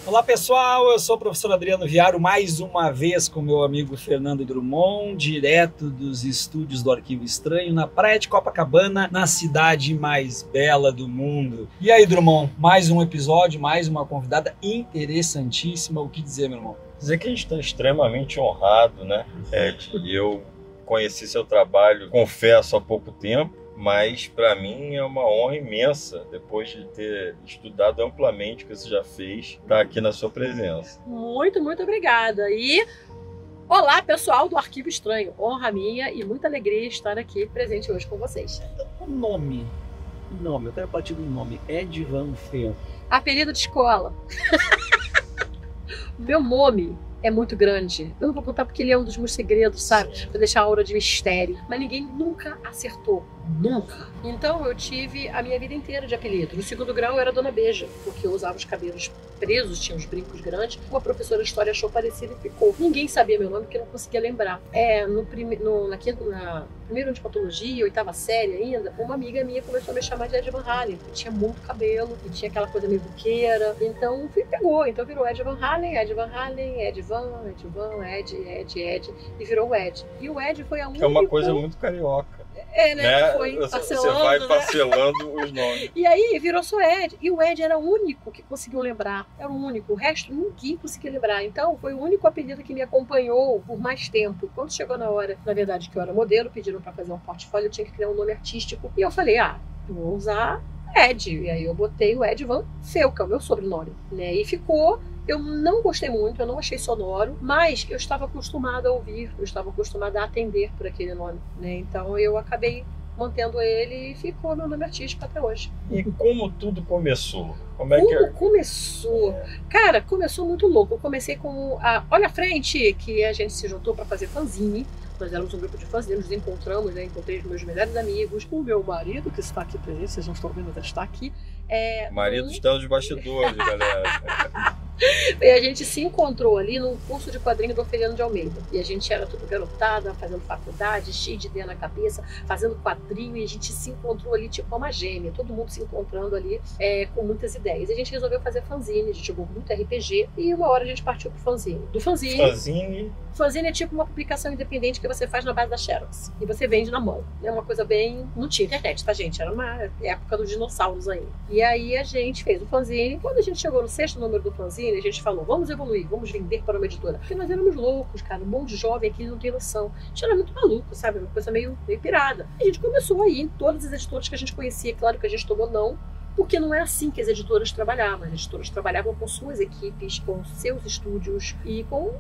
Olá pessoal, eu sou o professor Adriano Viaro, mais uma vez com meu amigo Fernando Drummond, direto dos estúdios do Arquivo Estranho, na praia de Copacabana, na cidade mais bela do mundo. E aí, Drummond, mais um episódio, mais uma convidada interessantíssima. O que dizer, meu irmão? Dizer que a gente está extremamente honrado, né, Ed? Eu conheci seu trabalho, confesso, há pouco tempo, mas para mim é uma honra imensa, depois de ter estudado amplamente o que você já fez, estar aqui na sua presença. Muito obrigada. E olá, pessoal do Arquivo Estranho. Honra minha e muita alegria estar aqui presente hoje com vocês. O nome, eu quero partir do nome, Ed Van Fel. Apelido de escola. Meu nome é muito grande. Eu não vou contar porque ele é um dos meus segredos, sabe? Pra deixar a aura de mistério. Mas ninguém nunca acertou. Nunca. Então eu tive a minha vida inteira de apelido. No segundo grau eu era Dona Beija, porque eu usava os cabelos presos, tinha uns brincos grandes. Uma professora de história achou parecido e ficou. Ninguém sabia meu nome porque eu não conseguia lembrar. No primeiro ano de patologia, oitava série ainda, uma amiga minha começou a me chamar de Ed Van Halen, porque tinha muito cabelo e tinha aquela coisa meio buqueira. Então pegou. Então virou Ed Van Halen, Ed Van Halen, Ed e virou o Ed. E o Ed foi a única... É uma coisa muito carioca. Né? Foi parcelando, você vai parcelando os nomes. E aí virou só Ed. E o Ed era o único que conseguiu lembrar. Era o único. O resto ninguém conseguia lembrar. Então foi o único apelido que me acompanhou por mais tempo. E quando chegou na hora, na verdade, que eu era modelo, pediram para fazer um portfólio, eu tinha que criar um nome artístico. E eu falei, eu vou usar Ed. E aí eu botei o Ed Van Fel, que é o meu sobrenome. Né? E ficou... Eu não gostei muito, eu não achei sonoro, mas eu estava acostumada a ouvir, eu estava acostumada a atender por aquele nome, né? Então eu acabei mantendo ele e ficou meu nome artístico até hoje. E como tudo começou? Como começou? Cara, começou muito louco. Eu comecei com a Olha a Frente, que a gente se juntou para fazer fanzine. Nós éramos um grupo de fãs, nos encontramos, né? Encontrei os meus melhores amigos, o meu marido, que está aqui presente, vocês não estão vendo, ele está aqui. Marido está nos bastidores, galera. E a gente se encontrou ali num curso de quadrinho do Ofelino de Almeida. E a gente era tudo garotada, fazendo faculdade, cheio de ideia na cabeça, fazendo quadrinho, e a gente se encontrou ali tipo uma gêmea, todo mundo se encontrando ali com muitas ideias. E a gente resolveu fazer fanzine, a gente jogou muito RPG, e uma hora a gente partiu pro fanzine. Do fanzine... Fanzine é tipo uma publicação independente que você faz na base da Xerox. E você vende na mão. É uma coisa bem... Não tinha internet, tá, gente? Era uma época dos dinossauros ainda. E aí a gente fez o fanzine. Quando a gente chegou no 6º número do fanzine, a gente falou, vamos evoluir, vamos vender para uma editora. Porque nós éramos loucos, cara. Um monte de jovem aqui não tem noção. A gente era muito maluco, sabe? Uma coisa meio pirada. E a gente começou a ir em todas as editoras que a gente conhecia. Claro que a gente tomou não. Porque não é assim que as editoras trabalhavam. As editoras trabalhavam com suas equipes, com seus estúdios e com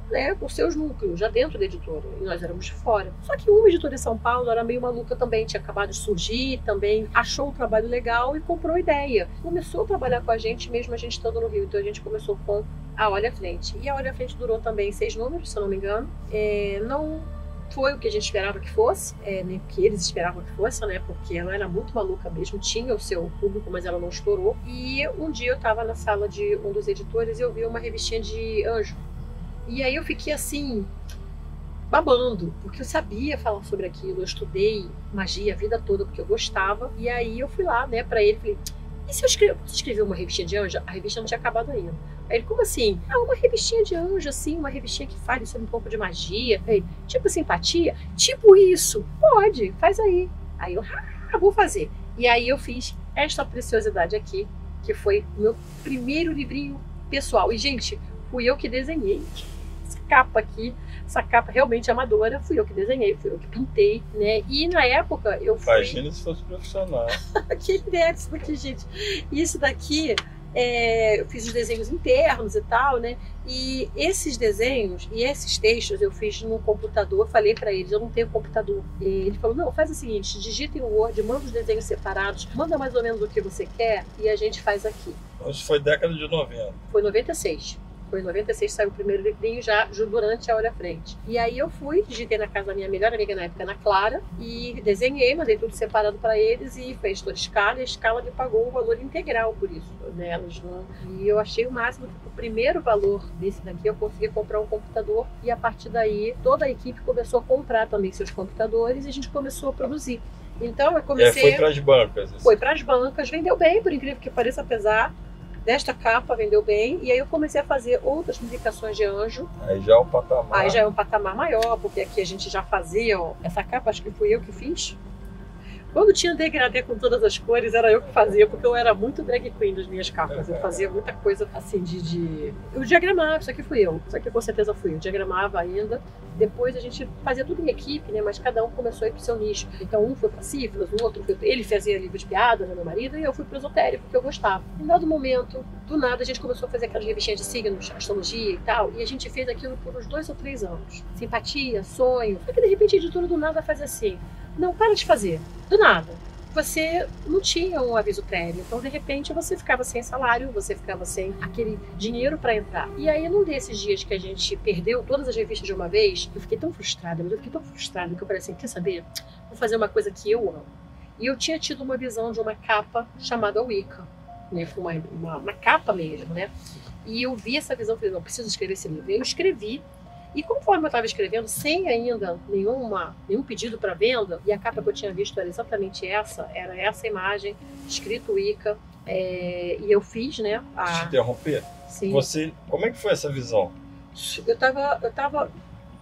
seus núcleos, já dentro da editora. E nós éramos de fora. Só que uma editora em São Paulo era meio maluca também, tinha acabado de surgir, também achou o trabalho legal e comprou a ideia. Começou a trabalhar com a gente, mesmo a gente estando no Rio. Então a gente começou com a Olha à Frente. E a Olha à Frente durou também 6 números, se eu não me engano. Não foi o que a gente esperava que fosse, nem o que eles esperavam que fosse, né? Porque ela era muito maluca mesmo, tinha o seu público, mas ela não estourou. E um dia eu estava na sala de um dos editores e eu vi uma revistinha de anjo. E aí eu fiquei assim, babando, porque eu sabia falar sobre aquilo, eu estudei magia a vida toda porque eu gostava. E aí eu fui lá, né, pra ele, falei, e se eu escrever uma revistinha de anjo? A revista não tinha acabado ainda. Aí ele, como assim? Uma revistinha de anjo, assim, uma revistinha que fale sobre um pouco de magia. Aí, tipo simpatia? Tipo isso. Pode, faz aí. Aí eu, vou fazer. E aí eu fiz esta preciosidade aqui, que foi o meu primeiro livrinho pessoal. E, gente, fui eu que desenhei essa capa aqui. Essa capa realmente amadora, fui eu que desenhei, fui eu que pintei, né? E na época eu fui... Imagina se fosse profissional. Que ideia disso daqui, gente. Isso daqui... eu fiz os desenhos internos e tal, né? E esses desenhos e esses textos eu fiz no computador. Falei para eles, eu não tenho computador. E ele falou, não, faz o seguinte, digita em Word, manda os desenhos separados, manda mais ou menos o que você quer e a gente faz aqui. Isso foi década de 90. Foi 96. Foi em 96 saiu o primeiro livrinho, já durante a Olha à Frente. E aí eu fui, digitei na casa da minha melhor amiga na época, Ana Clara, e desenhei, mandei tudo separado para eles e fez toda escala, e a escala me pagou um valor integral por isso, né? E eu achei o máximo que o primeiro valor desse daqui eu consegui comprar um computador, e a partir daí toda a equipe começou a comprar também seus computadores e a gente começou a produzir. Então eu comecei... Foi para as bancas. Foi para as bancas, vendeu bem, por incrível que pareça, apesar desta capa vendeu bem, e aí eu comecei a fazer outras publicações de anjo. Aí já é um patamar. Aí já é um patamar maior, porque aqui a gente já fazia, ó, essa capa acho que fui eu que fiz. Quando tinha degradê com todas as cores, era eu que fazia, porque eu era muito drag queen das minhas capas. Eu fazia muita coisa assim Eu diagramava, isso aqui fui eu. Isso aqui com certeza fui eu. Diagramava ainda. Depois a gente fazia tudo em equipe, né? Mas cada um começou a ir pro seu nicho. Então um foi pra sífilis, o outro foi... Ele fazia livro de piada, né, meu marido, e eu fui pro esotérico, porque eu gostava. Em dado momento, do nada, a gente começou a fazer aquelas revistinhas de signos, astrologia e tal, e a gente fez aquilo por uns 2 ou 3 anos. Simpatia, sonho. Só que de repente a editora do nada fazia assim: não, para de fazer. Do nada. Você não tinha um aviso prévio, então de repente você ficava sem salário, você ficava sem aquele dinheiro para entrar. E aí num desses dias que a gente perdeu todas as revistas de uma vez, eu fiquei tão frustrada, mas eu fiquei tão frustrada que eu falei assim: quer saber? Vou fazer uma coisa que eu amo. E eu tinha tido uma visão de uma capa chamada Wicca, né? Uma capa mesmo, né? E eu vi essa visão e falei: não, preciso escrever esse livro. Eu escrevi. E conforme eu estava escrevendo, sem ainda nenhum pedido para venda, e a capa que eu tinha visto era exatamente essa, era essa imagem, escrito Wicca, e eu fiz, né? Deixa eu te interromper. Sim. Você, como é que foi essa visão? Eu tava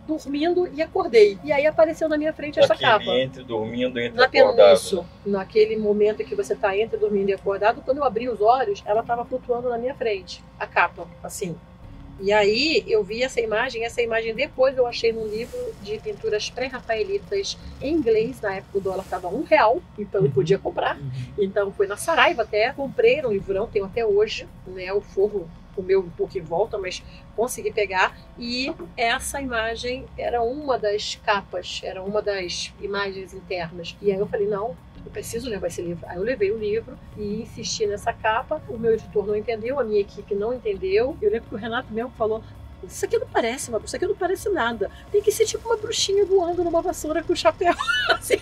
dormindo e acordei. E aí apareceu na minha frente essa capa. Entre dormindo e entre acordado. Isso, naquele momento que você está entre dormindo e acordado, quando eu abri os olhos, ela estava flutuando na minha frente, a capa, assim. E aí eu vi essa imagem depois eu achei num livro de pinturas pré-rafaelitas em inglês. Na época o dólar estava R$1, então eu podia comprar. Então fui na Saraiva até, comprei um livrão, tenho até hoje, né? O forro comeu um pouco em volta, mas consegui pegar. E essa imagem era uma das capas, era uma das imagens internas. E aí eu falei: não, eu preciso levar esse livro. Aí eu levei o livro e insisti nessa capa. O meu editor não entendeu, a minha equipe não entendeu. Eu lembro que o Renato mesmo falou: isso aqui não parece uma bruxa, isso aqui não parece nada. Tem que ser tipo uma bruxinha voando numa vassoura com chapéu. Assim.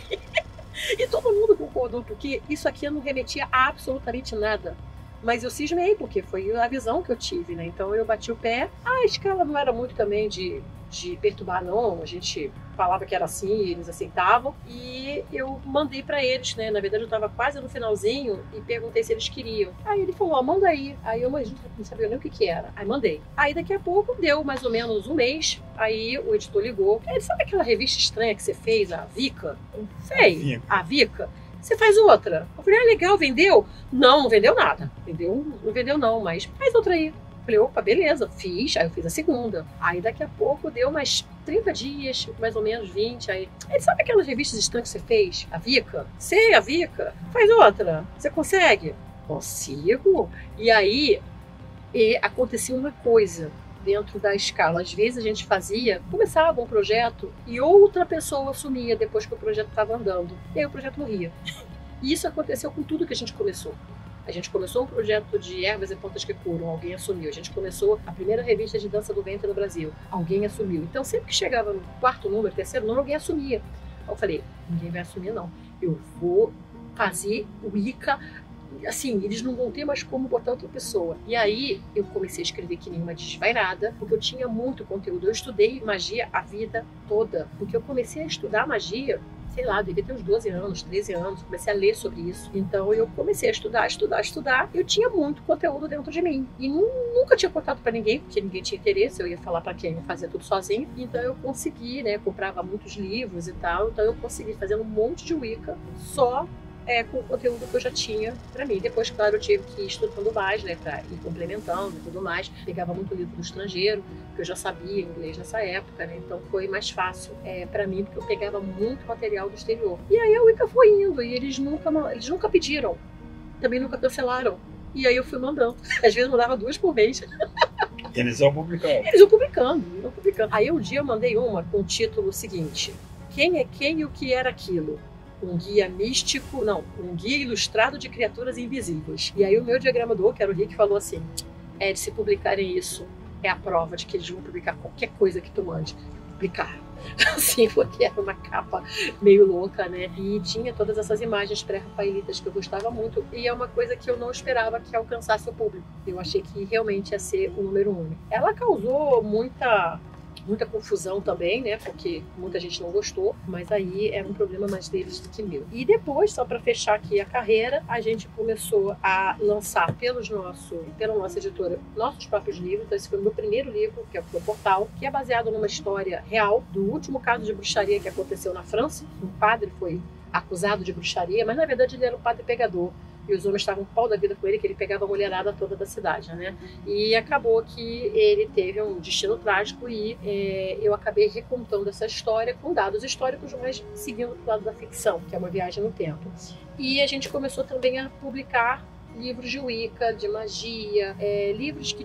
E todo mundo concordou, porque isso aqui não remetia a absolutamente nada. Mas eu cismei, porque foi a visão que eu tive, né? Então eu bati o pé. A escala não era muito também de perturbar, não. A gente falava que era assim, eles aceitavam. E eu mandei pra eles, né? Na verdade eu tava quase no finalzinho e perguntei se eles queriam. Aí ele falou: ó, manda aí. Aí eu não sabia nem o que era. Aí mandei. Aí daqui a pouco, deu mais ou menos um mês, aí o editor ligou. Ele: sabe aquela revista estranha que você fez, a Wicca? Sei, a Wicca. Você faz outra. Eu falei: ah, legal, vendeu? Não vendeu nada. Não vendeu não, mas faz outra aí. Eu falei: opa, beleza, fiz. Aí eu fiz a segunda. Aí daqui a pouco deu mais 30 dias, mais ou menos 20. Aí ele: sabe aquelas revistas estanques que você fez? A Wicca? Sei, a Wicca. Faz outra. Você consegue? Consigo. E aí aconteceu uma coisa dentro da escala. Às vezes a gente começava um projeto e outra pessoa assumia depois que o projeto estava andando. E aí o projeto morria. E isso aconteceu com tudo que a gente começou. A gente começou um projeto de ervas e plantas que curam, alguém assumiu. A gente começou a primeira revista de dança do ventre no Brasil, alguém assumiu. Então sempre que chegava no 4º número, 3º número, alguém assumia. Eu falei: ninguém vai assumir não. Eu vou fazer o Wicca. Assim, eles não vão ter mais como botar outra pessoa. E aí eu comecei a escrever que nem uma desvairada, porque eu tinha muito conteúdo. Eu estudei magia a vida toda, porque eu comecei a estudar magia, sei lá, devia ter uns 12 anos, 13 anos, comecei a ler sobre isso. Então eu comecei a estudar. Eu tinha muito conteúdo dentro de mim. E nunca tinha contado pra ninguém, porque ninguém tinha interesse, eu ia falar pra quem? Eu fazia tudo sozinho. Então eu consegui, né, comprava muitos livros e tal, então eu consegui fazer um monte de Wicca só com o conteúdo que eu já tinha pra mim. Depois, claro, eu tive que ir estudando mais, né, pra ir complementando e tudo mais. Pegava muito livro do estrangeiro, porque eu já sabia inglês nessa época, né, então foi mais fácil pra mim, porque eu pegava muito material do exterior. E aí a Wicca foi indo, e eles nunca pediram, também nunca cancelaram. E aí eu fui mandando. Às vezes mandava 2 por mês. Eles iam publicando. Eles iam publicando. Aí um dia eu mandei uma com o título seguinte: quem é quem e o que era aquilo? Um guia místico, não, um guia ilustrado de criaturas invisíveis. E aí o meu diagramador, que era o Rick, falou assim: de se publicarem isso, é a prova de que eles vão publicar qualquer coisa que tu mande. Publicar. Assim, porque era uma capa meio louca, né? E tinha todas essas imagens pré-rafaelitas que eu gostava muito. E é uma coisa que eu não esperava que alcançasse o público. Eu achei que realmente ia ser o número 1. Ela causou muita muita confusão também, né? Porque muita gente não gostou, mas aí era um problema mais deles do que meu. E depois, só para fechar aqui a carreira, a gente começou a lançar pela nossa editora nossos próprios livros. Então esse foi o meu primeiro livro, que é o Portal, que é baseado numa história real do último caso de bruxaria que aconteceu na França. Um padre foi acusado de bruxaria, mas na verdade ele era um padre pegador. E os homens estavam com pau da vida com ele, que ele pegava a mulherada toda da cidade, né? E acabou que ele teve um destino trágico e eu acabei recontando essa história com dados históricos, mas seguindo pro lado da ficção, que é uma viagem no tempo. E a gente começou também a publicar livros de Wicca, de magia, livros que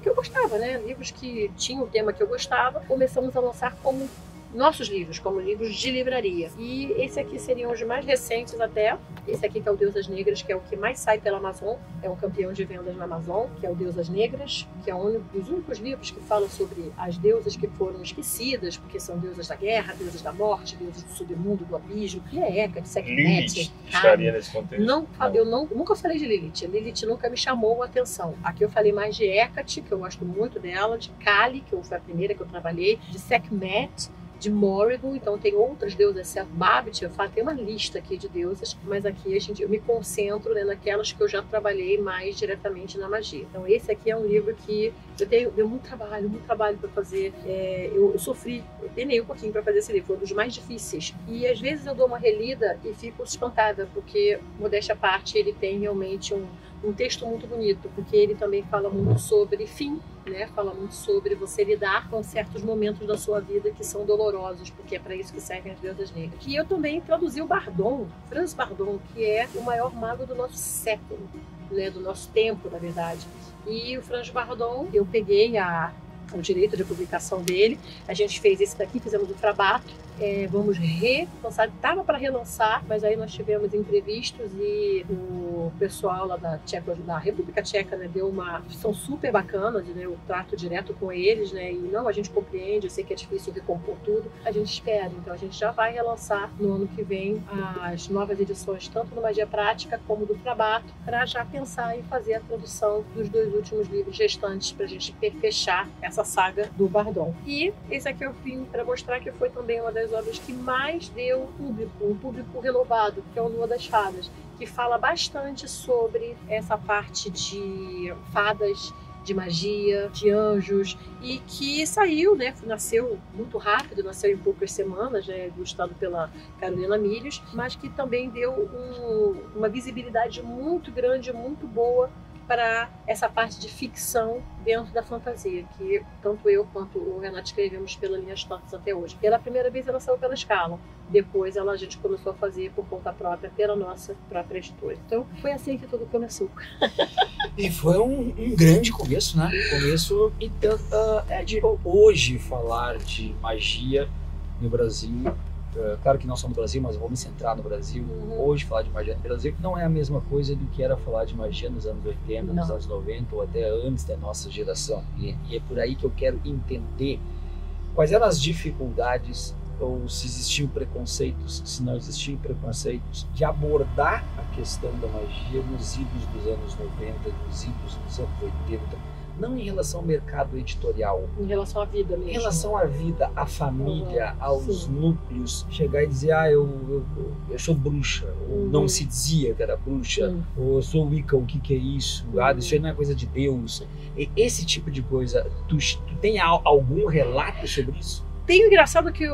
eu gostava, né? Livros que tinham o tema que eu gostava. Começamos a lançar como nossos livros, como livros de livraria. E esse aqui seriam os mais recentes até. Esse aqui que é o Deusas Negras, que é o que mais sai pela Amazon. É um campeão de vendas na Amazon, que é o Deusas Negras, que é um dos únicos livros que falam sobre as deusas que foram esquecidas, porque são deusas da guerra, deusas da morte, deusas do submundo, do abismo. E é Hecate, Sekhmet. Lilith estaria nesse contexto? Eu nunca falei de Lilith. A Lilith nunca me chamou a atenção. Aqui eu falei mais de Hecate, que eu gosto muito dela, de Kali, que foi a primeira que eu trabalhei, de Sekhmet, de Morrigan. Então tem outras deusas, Babit, tem uma lista aqui de deusas, mas aqui eu me concentro, né, naquelas que eu já trabalhei mais diretamente na magia. Então esse aqui é um livro que deu muito trabalho para fazer. Eu sofri, eu penei um pouquinho para fazer esse livro, foi um dos mais difíceis. E às vezes eu dou uma relida e fico espantada, porque, modéstia à parte, ele tem realmente um texto muito bonito, porque ele também fala muito sobre fim, né? Fala muito sobre você lidar com certos momentos da sua vida que são dolorosos, porque é para isso que servem as deusas negras. E eu também traduzi o Bardon, Franz Bardon, que é o maior mago do nosso século, né? Do nosso tempo, na verdade. E o Franz Bardon, eu peguei o direito de publicação dele, a gente fez esse daqui, fizemos o trabato, vamos relançar, estava para relançar, mas aí nós tivemos imprevistos e o pessoal lá da República Tcheca, né, são super bacanas, né, eu trato direto com eles, né, e não, a gente compreende, eu sei que é difícil recompor tudo, a gente espera, então a gente já vai relançar no ano que vem as novas edições, tanto do Magia Prática como do Trabato, para já pensar em fazer a tradução dos 2 últimos livros restantes, para a gente fechar essa saga do Bardon. E esse aqui eu vim para mostrar que foi também uma das obras que mais deu um público renovado, que é o Lua das Fadas, que fala bastante sobre essa parte de fadas, de magia, de anjos, e que saiu, né, nasceu muito rápido, nasceu em poucas semanas, né, ilustrado pela Carolina Milhos, mas que também deu uma visibilidade muito grande, muito boa para essa parte de ficção dentro da fantasia, que tanto eu quanto o Renato escrevemos pela Linhas Tortas até hoje. Pela primeira vez ela saiu pela Escala, depois a gente começou a fazer por conta própria, pela nossa própria editora. Então foi assim que tudo começou. E foi um grande começo, né? Então, hoje falar de magia no Brasil, claro que não só no Brasil, mas vou me centrar no Brasil. Hoje falar de magia no Brasil não é a mesma coisa do que era falar de magia nos anos 80, nos anos 90 ou até antes da nossa geração. E é por aí que eu quero entender quais eram as dificuldades, ou se existiam preconceitos, se não existiam preconceitos, de abordar a questão da magia nos idos dos anos 90, nos idos dos anos 80. Não em relação ao mercado editorial. Em relação à vida mesmo. Em relação à vida, à família, aos núcleos. Chegar e dizer, eu sou bruxa. Ou não se dizia que era bruxa. Ou eu sou Wicca, o que é isso? Isso aí não é coisa de Deus. Esse tipo de coisa. Tu tem algum relato sobre isso? Tem o engraçado que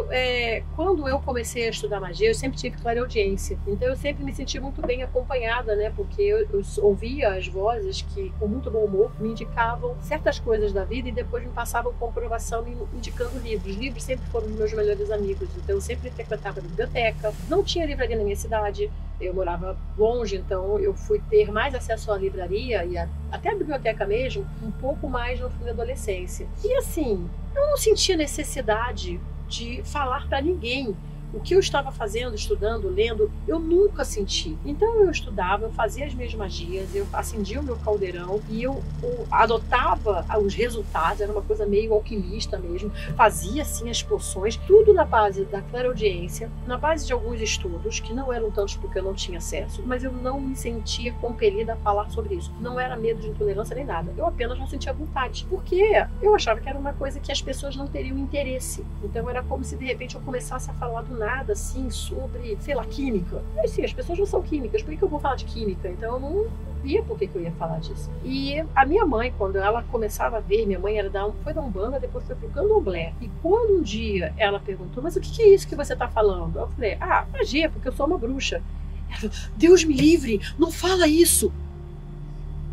quando eu comecei a estudar magia, eu sempre tive clareaudiência. Então eu sempre me senti muito bem acompanhada, né? Porque eu ouvia as vozes que, com muito bom humor, me indicavam certas coisas da vida e depois me passavam comprovação me indicando livros. Livros sempre foram meus melhores amigos. Então eu sempre frequentava a biblioteca. Não tinha livraria na minha cidade. Eu morava longe, então eu fui ter mais acesso à livraria e até a biblioteca mesmo, um pouco mais no fim da adolescência. E assim, eu não sentia necessidade de falar para ninguém O que eu estava fazendo, estudando, lendo, eu nunca senti. Então eu estudava, eu fazia as minhas magias, eu acendia o meu caldeirão e eu adotava os resultados, era uma coisa meio alquimista mesmo, fazia assim as poções, tudo na base da clareaudiência, na base de alguns estudos, que não eram tantos porque eu não tinha acesso, mas eu não me sentia compelida a falar sobre isso. Não era medo de intolerância nem nada, eu apenas não sentia vontade, porque eu achava que era uma coisa que as pessoas não teriam interesse. Então era como se de repente eu começasse a falar do nada, assim, sobre, sei lá, química. Mas sim, as pessoas não são químicas, por que eu vou falar de química? Então eu não via por que eu ia falar disso. E a minha mãe, quando ela começava a ver, minha mãe foi da Umbanda, depois foi pro Candomblé. E quando um dia ela perguntou, mas o que é isso que você tá falando? Eu falei, magia, porque eu sou uma bruxa. Ela falou, Deus me livre, não fala isso.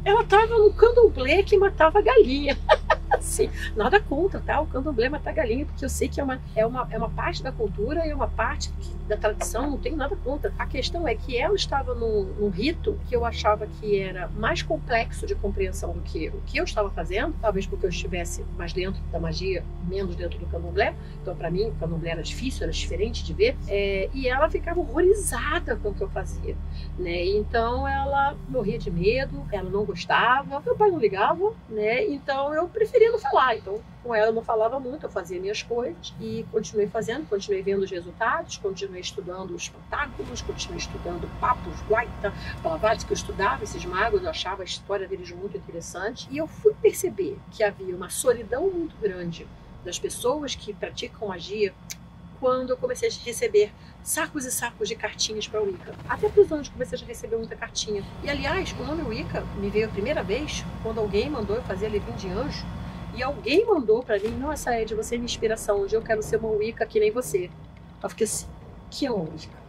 Ela tava no Candomblé que matava galinha. Assim, nada contra, tá? O Candomblé matar galinha, porque eu sei que é uma parte da cultura e é uma parte da tradição, não tenho nada contra. A questão é que ela estava num rito que eu achava que era mais complexo de compreensão do que o que eu estava fazendo, talvez porque eu estivesse mais dentro da magia, menos dentro do Candomblé. Então, para mim, o Candomblé era difícil, era diferente de ver. E ela ficava horrorizada com o que eu fazia, né? Então, ela morria de medo, ela não gostava, meu pai não ligava, né? Então, eu preferia não falar. Então, com ela eu não falava muito, eu fazia minhas coisas e continuei fazendo, continuei vendo os resultados, continuei estudando os pantágonos, continuei estudando papos, guaita, Blavatsky, que eu estudava esses magos, eu achava a história deles muito interessante. E eu fui perceber que havia uma solidão muito grande das pessoas que praticam magia quando eu comecei a receber sacos e sacos de cartinhas para Wicca. Até para os anos comecei a receber muita cartinha. E aliás, o nome Wicca me veio a primeira vez quando alguém mandou eu fazer livrinho de anjo. E alguém mandou pra mim, nossa, Ed, você é minha inspiração, hoje eu quero ser uma Wicca que nem você. Eu fiquei assim, o que é uma Wicca?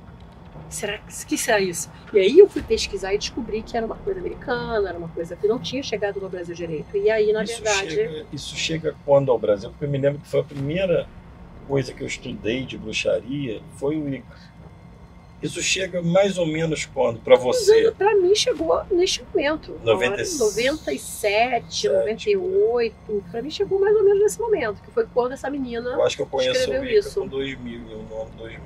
Que será isso? E aí eu fui pesquisar e descobri que era uma coisa americana, era uma coisa que não tinha chegado no Brasil direito. E aí, na verdade... Isso chega quando ao Brasil? Porque eu me lembro que foi a primeira coisa que eu estudei de bruxaria, foi o Wicca. Isso chega mais ou menos quando, para você? Para mim chegou neste momento. 97, 98. Para mim chegou mais ou menos nesse momento, que foi quando essa menina eu acho que eu conheço o Wicca isso. com 2000, o nome 2000.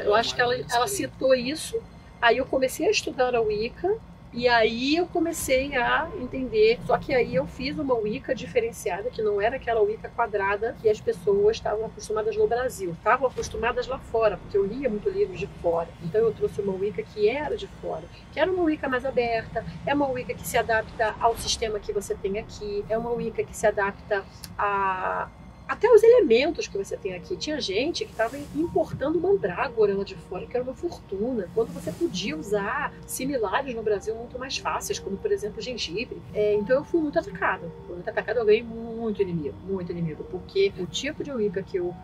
Eu acho que ela citou isso. Aí eu comecei a estudar a Wicca. E aí eu comecei a entender, só que aí eu fiz uma Wicca diferenciada, que não era aquela Wicca quadrada que as pessoas estavam acostumadas no Brasil, estavam acostumadas lá fora, porque eu lia muito livros de fora. Então eu trouxe uma Wicca que era de fora, que era uma Wicca mais aberta, é uma Wicca que se adapta ao sistema que você tem aqui, é uma Wicca que se adapta até os elementos que você tem aqui. Tinha gente que estava importando mandrágora lá de fora, que era uma fortuna, quando você podia usar similares no Brasil muito mais fáceis, como por exemplo gengibre. Então eu fui muito atacada. Eu ganhei muito inimigo, porque o tipo de Wicca que eu,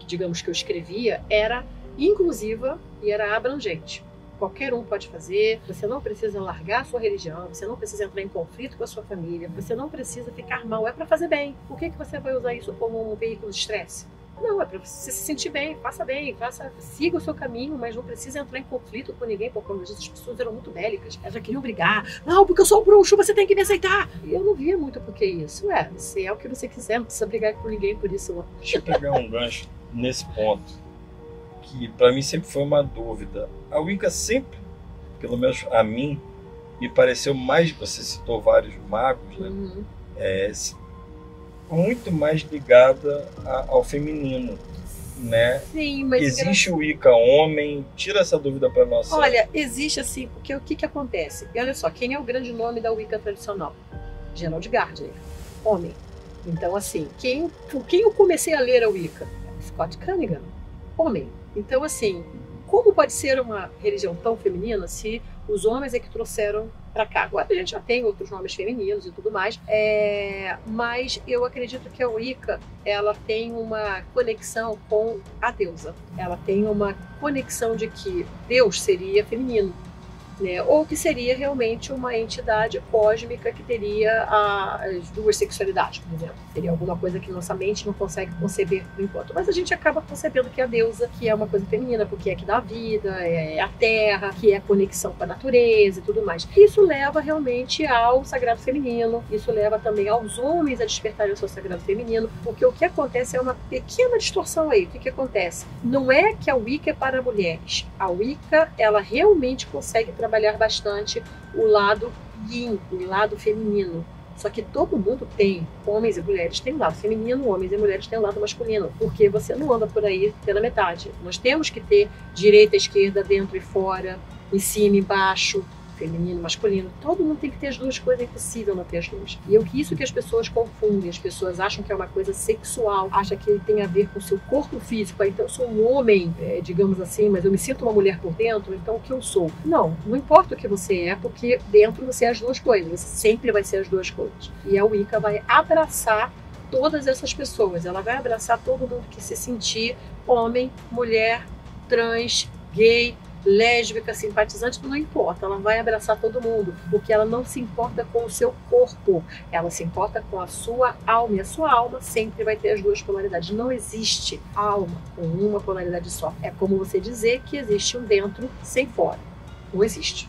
digamos que eu escrevia, era inclusiva e era abrangente. Qualquer um pode fazer, você não precisa largar a sua religião, você não precisa entrar em conflito com a sua família, você não precisa ficar mal, é para fazer bem. Por que você vai usar isso como um veículo de estresse? Não, é para você se sentir bem, siga o seu caminho, mas não precisa entrar em conflito com ninguém, porque as pessoas eram muito bélicas, elas já queriam brigar. Não, porque eu sou um bruxo, você tem que me aceitar. E eu não via muito porque isso. Você é o que você quiser, não precisa brigar com ninguém por isso. Deixa eu pegar um gancho nesse ponto, que para mim sempre foi uma dúvida. A Wicca sempre, pelo menos a mim, me pareceu mais, você citou vários magos, né? Uhum. Muito mais ligada ao feminino, né? Sim, mas existe o Wicca homem? Tira essa dúvida para nós. Olha, existe assim, porque o que acontece? E olha só, quem é o grande nome da Wicca tradicional? Gerald Gardner, homem. Então assim, por quem eu comecei a ler a Wicca? Scott Cunningham, homem. Então assim, como pode ser uma religião tão feminina se os homens é que trouxeram para cá? Agora a gente já tem outros nomes femininos e tudo mais, mas eu acredito que a Wicca, ela tem uma conexão com a deusa. Ela tem uma conexão de que Deus seria feminino. né? Ou que seria realmente uma entidade cósmica que teria as duas sexualidades, por exemplo. Seria alguma coisa que nossa mente não consegue conceber por enquanto. Mas a gente acaba concebendo que a deusa, que é uma coisa feminina, porque é que dá vida, é a terra, que é a conexão com a natureza e tudo mais. Isso leva realmente ao sagrado feminino, isso leva também aos homens a despertarem o seu sagrado feminino, porque o que acontece é uma pequena distorção aí. O que acontece? Não é que a Wicca é para mulheres. A Wicca, ela realmente consegue trabalhar bastante o lado yin, o lado feminino. Só que todo mundo tem, homens e mulheres têm um lado feminino, homens e mulheres têm um lado masculino, porque você não anda por aí pela metade. Nós temos que ter direita, esquerda, dentro e fora, em cima e embaixo, feminino, masculino. Todo mundo tem que ter as duas coisas, é impossível não ter as duas. E é isso que as pessoas confundem, as pessoas acham que é uma coisa sexual, acham que tem a ver com o seu corpo físico. Então eu sou um homem, digamos assim, mas eu me sinto uma mulher por dentro, então o que eu sou? Não importa o que você é, porque dentro você é as duas coisas, você sempre vai ser as duas coisas. E a Wicca vai abraçar todas essas pessoas, ela vai abraçar todo mundo que se sentir homem, mulher, trans, gay, lésbica, simpatizante, não importa, ela vai abraçar todo mundo, porque ela não se importa com o seu corpo, ela se importa com a sua alma, e a sua alma sempre vai ter as duas polaridades. Não existe alma com uma polaridade só. É como você dizer que existe um dentro sem fora. Não existe.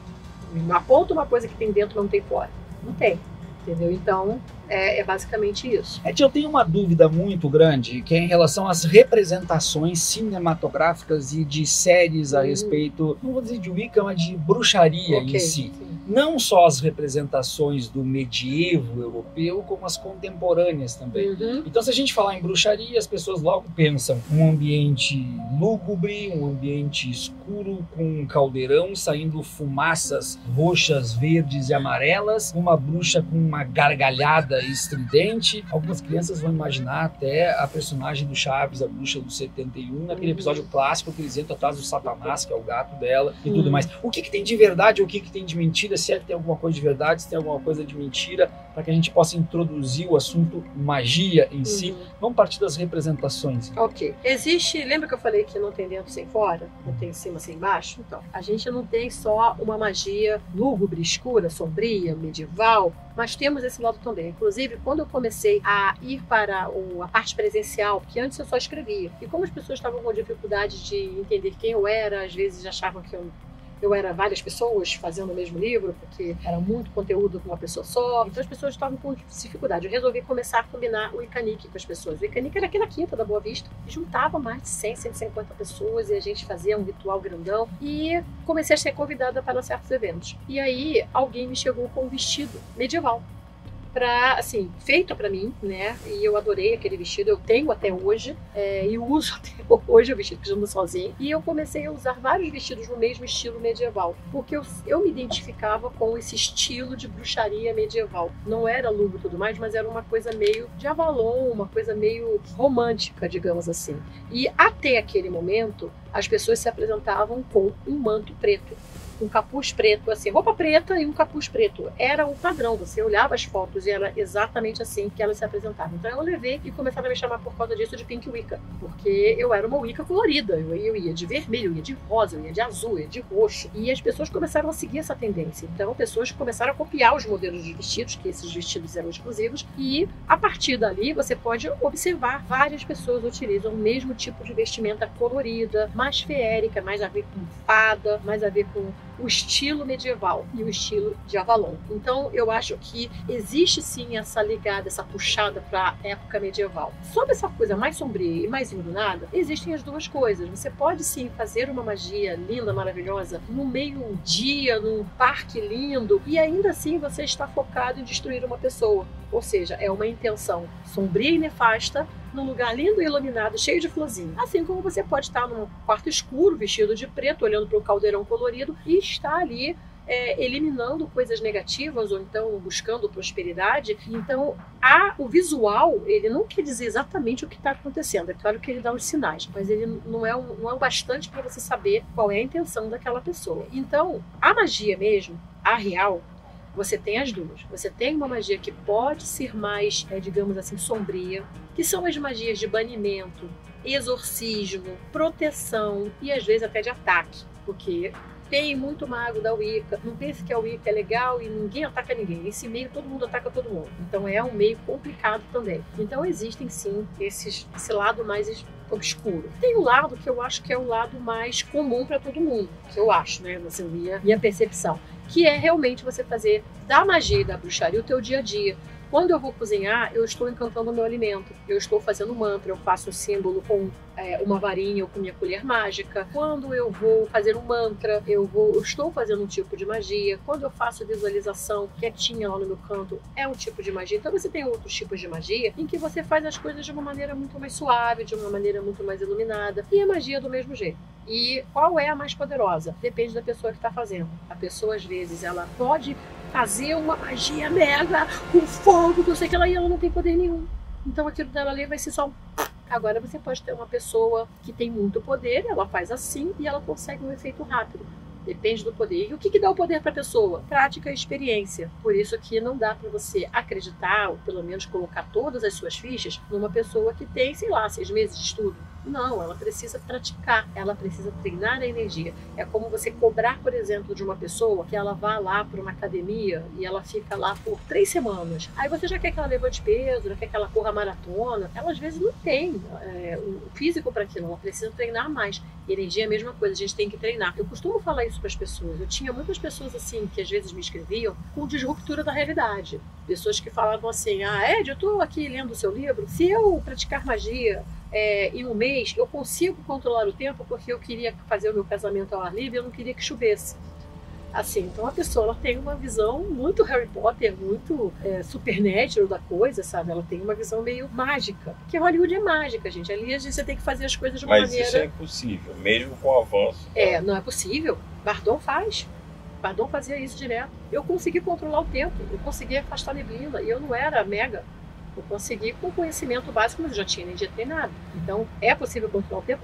Aponta uma coisa que tem dentro, não tem fora. Não tem. Entendeu? Então, é basicamente isso. Eu tenho uma dúvida muito grande, que é em relação às representações cinematográficas e de séries a respeito, não vou dizer de Wicca, mas de bruxaria em si. Sim. Não só as representações do medievo europeu, como as contemporâneas também. Então, se a gente falar em bruxaria, as pessoas logo pensam um ambiente lúgubre, um ambiente escuro, com um caldeirão saindo fumaças roxas, verdes e amarelas, uma bruxa com uma gargalhada estridente. Algumas crianças vão imaginar até a personagem do Chaves, a bruxa do 71, naquele episódio clássico que eles entram atrás do Satanás, que é o gato dela, e tudo mais. O que tem de verdade, o que tem de mentira, se é que tem alguma coisa de verdade, se tem alguma coisa de mentira, para que a gente possa introduzir o assunto magia em si. Vamos partir das representações. Ok. Existe, lembra que eu falei que não tem dentro sem fora? Não tem em cima sem embaixo? Então, a gente não tem só uma magia lúgubre, escura, sombria, medieval, mas temos esse lado também. Inclusive, quando eu comecei a ir para a parte presencial, porque antes eu só escrevia, e como as pessoas estavam com dificuldade de entender quem eu era, às vezes achavam que eu era várias pessoas fazendo o mesmo livro, porque era muito conteúdo com uma pessoa só. Então as pessoas estavam com dificuldade. Eu resolvi começar a combinar o Icanic com as pessoas. O Icanic era aqui na Quinta da Boa Vista. E juntava mais de 100, 150 pessoas e a gente fazia um ritual grandão. E comecei a ser convidada para certos eventos. E aí alguém me chegou com um vestido medieval. Feito pra mim, né? E eu adorei aquele vestido, eu tenho até hoje, e uso até hoje o vestido, que eu ando sozinha. E eu comecei a usar vários vestidos no mesmo estilo medieval, porque eu me identificava com esse estilo de bruxaria medieval. Não era lugo e tudo mais, mas era uma coisa meio de Avalon, uma coisa meio romântica, digamos assim. E até aquele momento, as pessoas se apresentavam com um manto preto, um capuz preto, assim, roupa preta e um capuz preto. Era o padrão, você olhava as fotos e era exatamente assim que elas se apresentavam. Então eu levei e começaram a me chamar por causa disso de Pink Wicca, porque eu era uma Wicca colorida. Eu ia de vermelho, eu ia de rosa, eu ia de azul, eu ia de roxo. E as pessoas começaram a seguir essa tendência. Então pessoas começaram a copiar os modelos de vestidos, que esses vestidos eram exclusivos, e a partir dali você pode observar várias pessoas utilizam o mesmo tipo de vestimenta colorida, mais feérica, mais a ver com fada, mais a ver com o estilo medieval e o estilo de Avalon. Então eu acho que existe sim essa ligada, essa puxada para a época medieval. Sobre essa coisa mais sombria e mais iluminada, existem as duas coisas. Você pode sim fazer uma magia linda, maravilhosa, no meio-dia, num parque lindo, e ainda assim você está focado em destruir uma pessoa. Ou seja, é uma intenção sombria e nefasta num lugar lindo e iluminado, cheio de florzinha. Assim como você pode estar num quarto escuro, vestido de preto, olhando para o caldeirão colorido e estar ali eliminando coisas negativas ou então buscando prosperidade. Então, o visual, ele não quer dizer exatamente o que está acontecendo. É claro que ele dá os sinais, mas ele não é o bastante para você saber qual é a intenção daquela pessoa. Então, a magia mesmo, a real, você tem as duas. Você tem uma magia que pode ser mais, digamos assim, sombria, que são as magias de banimento, exorcismo, proteção e às vezes até de ataque, porque tem muito mago da Wicca. Não pense que a Wicca é legal e ninguém ataca ninguém. Nesse meio todo mundo ataca todo mundo. Então é um meio complicado também. Então existem sim esse lado mais obscuro. Tem um lado que eu acho que é o lado mais comum para todo mundo, que eu acho, né, assim, minha percepção, que é realmente você fazer da magia e da bruxaria o teu dia a dia. Quando eu vou cozinhar, eu estou encantando o meu alimento. Eu estou fazendo mantra, eu faço um símbolo com uma varinha ou com minha colher mágica. Quando eu vou fazer um mantra, eu estou fazendo um tipo de magia. Quando eu faço visualização quietinha lá no meu canto, é um tipo de magia. Então você tem outros tipos de magia em que você faz as coisas de uma maneira muito mais suave, de uma maneira muito mais iluminada. E a magia é do mesmo jeito. E qual é a mais poderosa? Depende da pessoa que está fazendo. A pessoa, às vezes, ela pode fazer uma magia mega com fogo, não sei o que, e ela não tem poder nenhum. Então aquilo dela ali vai ser só um... Agora você pode ter uma pessoa que tem muito poder, ela faz assim e ela consegue um efeito rápido. Depende do poder. E o que dá o poder para a pessoa? Prática e experiência. Por isso que não dá para você acreditar, ou pelo menos colocar todas as suas fichas numa pessoa que tem, sei lá, 6 meses de estudo. Não, ela precisa praticar, ela precisa treinar a energia. É como você cobrar, por exemplo, de uma pessoa que ela vá lá para uma academia e ela fica lá por 3 semanas. Aí você já quer que ela levante peso, já quer que ela corra maratona. Ela às vezes não tem o físico para aquilo, ela precisa treinar mais. E energia é a mesma coisa, a gente tem que treinar. Eu costumo falar isso para as pessoas. Eu tinha muitas pessoas assim que às vezes me escreviam com disruptura da realidade. Pessoas que falavam assim: Ed, eu estou aqui lendo o seu livro, se eu praticar magia em um mês, eu consigo controlar o tempo porque eu queria fazer o meu casamento ao ar livre e eu não queria que chovesse. Assim, então a pessoa ela tem uma visão muito Harry Potter, muito supernatural da coisa, sabe? Ela tem uma visão meio mágica. Porque Hollywood é mágica, gente. Ali você tem que fazer as coisas de uma maneira... Mas isso é impossível, mesmo com o avanço. Não é possível. Bardon faz. Bardon fazia isso direto. Eu consegui controlar o tempo, eu consegui afastar a neblina, e eu não era mega. Eu consegui com conhecimento básico, mas eu já tinha energia treinada. Então, é possível controlar o tempo?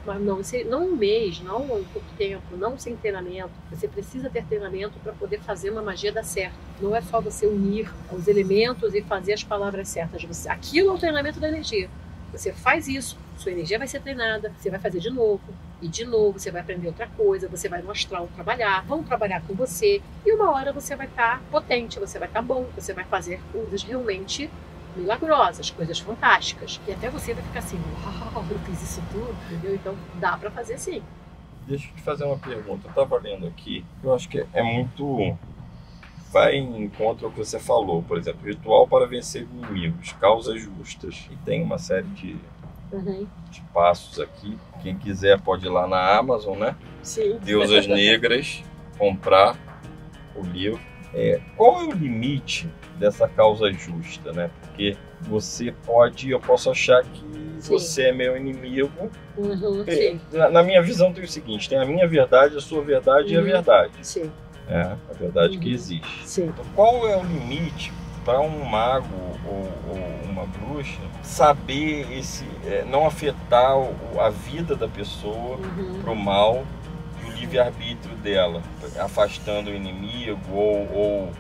Mas não um mês, não um pouco tempo, não sem treinamento. Você precisa ter treinamento para poder fazer uma magia dar certo. Não é só você unir os elementos e fazer as palavras certas. Aquilo é o treinamento da energia. Você faz isso, sua energia vai ser treinada, você vai fazer de novo, e de novo você vai aprender outra coisa, você vai no astral trabalhar, vão trabalhar com você, e uma hora você vai estar potente, você vai estar bom, você vai fazer coisas realmente milagrosas, coisas fantásticas. E até você vai ficar assim, uau, eu fiz isso tudo, entendeu? Então dá pra fazer sim. Deixa eu te fazer uma pergunta. Eu tava lendo aqui, eu acho que é muito... vai em encontro ao que você falou. Por exemplo, ritual para vencer inimigos, causas justas. E tem uma série de passos aqui. Quem quiser pode ir lá na Amazon, né? Sim. Deusas Negras, comprar o livro. Qual é o limite dessa causa justa, né? Porque eu posso achar que você é meu inimigo. Sim. Na minha visão tem o seguinte, tem a minha verdade, a sua verdade e a verdade. Sim. A verdade que existe. Sim. Então, qual é o limite para um mago ou uma bruxa saber não afetar a vida da pessoa para o mal e o livre-arbítrio dela, afastando o inimigo ou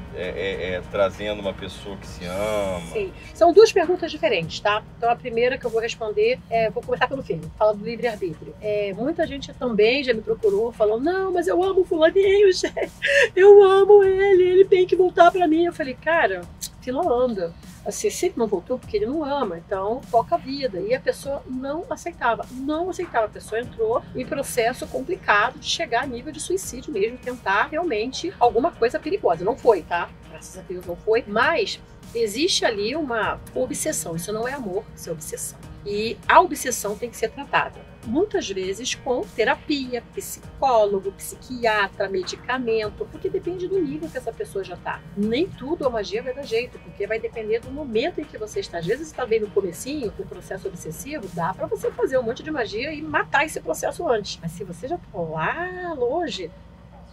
trazendo uma pessoa que se ama? Sim. São duas perguntas diferentes, tá? Então a primeira que eu vou responder, vou começar pelo fim, fala do livre-arbítrio. Muita gente também já me procurou falando, não, mas eu amo o fulaninho, gente. Eu amo ele tem que voltar pra mim. Eu falei, cara, fila anda. Assim, sempre não voltou porque ele não ama, então foca a vida. E a pessoa não aceitava. A pessoa entrou em processo complicado de chegar a nível de suicídio mesmo, tentar realmente alguma coisa perigosa. Não foi, tá? Graças a Deus não foi. Mas existe ali uma obsessão. Isso não é amor, isso é obsessão. E a obsessão tem que ser tratada. Muitas vezes com terapia, psicólogo, psiquiatra, medicamento, porque depende do nível que essa pessoa já está. Nem tudo a magia vai dar jeito, porque vai depender do momento em que você está. Às vezes está bem no comecinho, no processo obsessivo, dá para você fazer um monte de magia e matar esse processo antes. Mas se você já está lá longe,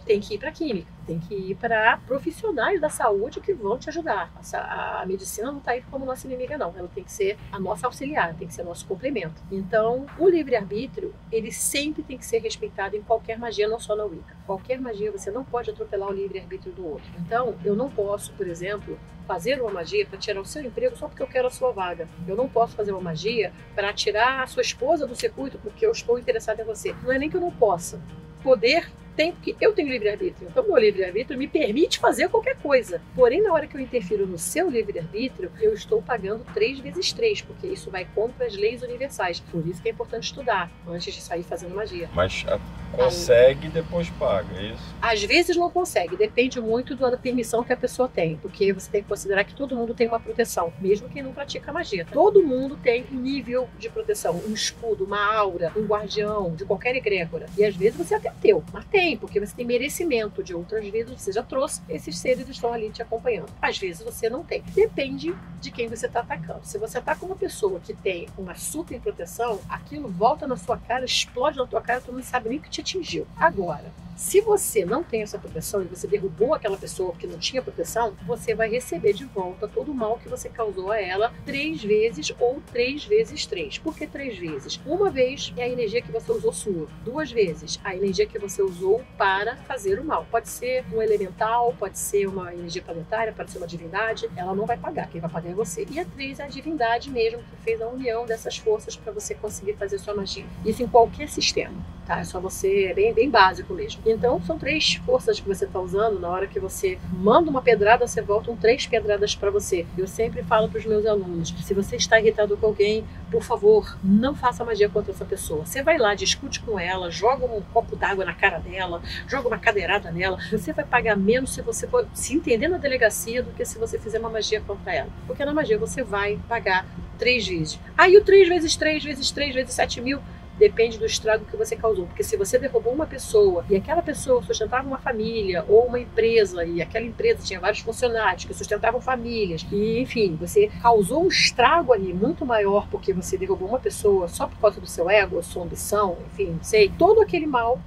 tem que ir para química, tem que ir para profissionais da saúde que vão te ajudar. A medicina não está aí como nossa inimiga, não. Ela tem que ser a nossa auxiliar, tem que ser nosso complemento. Então, o livre-arbítrio, ele sempre tem que ser respeitado em qualquer magia, não só na Wicca. Qualquer magia, você não pode atropelar o livre-arbítrio do outro. Então, eu não posso, por exemplo, fazer uma magia para tirar o seu emprego só porque eu quero a sua vaga. Eu não posso fazer uma magia para tirar a sua esposa do circuito porque eu estou interessada em você. Não é nem que eu não possa. Poder Tem, porque eu tenho livre-arbítrio. Então, meu livre-arbítrio me permite fazer qualquer coisa. Porém, na hora que eu interfiro no seu livre-arbítrio, eu estou pagando 3 vezes 3, porque isso vai contra as leis universais. Por isso que é importante estudar antes de sair fazendo magia. Mas consegue e depois paga, é isso? Às vezes não consegue, depende muito da permissão que a pessoa tem, porque você tem que considerar que todo mundo tem uma proteção, mesmo quem não pratica magia. Todo mundo tem um nível de proteção, um escudo, uma aura, um guardião, de qualquer egrégora. E às vezes você até tem, mas tem, porque você tem merecimento. De outras vezes você já trouxe, esses seres estão ali te acompanhando. Às vezes você não tem. Depende de quem você está atacando. Se você ataca uma pessoa que tem uma super proteção, aquilo volta na sua cara, explode na tua cara, tu não sabe nem o que te atingiu. Agora, se você não tem essa proteção e você derrubou aquela pessoa que não tinha proteção, você vai receber de volta todo o mal que você causou a ela 3 vezes ou 3 vezes 3. Por que 3 vezes? Uma vez é a energia que você usou sua. 2 vezes a energia que você usou para fazer o mal. Pode ser um elemental, pode ser uma energia planetária, pode ser uma divindade. Ela não vai pagar, quem vai pagar é você. E a 3 é a divindade mesmo, que fez a união dessas forças para você conseguir fazer sua magia. Isso em qualquer sistema, tá? É só você, é bem básico mesmo. Então, são 3 forças que você está usando. Na hora que você manda uma pedrada, você volta 3 pedradas para você. Eu sempre falo para os meus alunos, se você está irritado com alguém, por favor, não faça magia contra essa pessoa. Você vai lá, discute com ela, joga um copo d'água na cara dela, joga uma cadeirada nela. Você vai pagar menos se você for se entender na delegacia do que se você fizer uma magia contra ela. Porque na magia você vai pagar 3 vezes. Aí o 3 vezes 3 vezes 3 vezes 7 mil... depende do estrago que você causou. Porque se você derrubou uma pessoa e aquela pessoa sustentava uma família ou uma empresa e aquela empresa tinha vários funcionários que sustentavam famílias e, enfim, você causou um estrago ali muito maior porque você derrubou uma pessoa só por causa do seu ego, sua ambição, enfim, não sei, todo aquele mal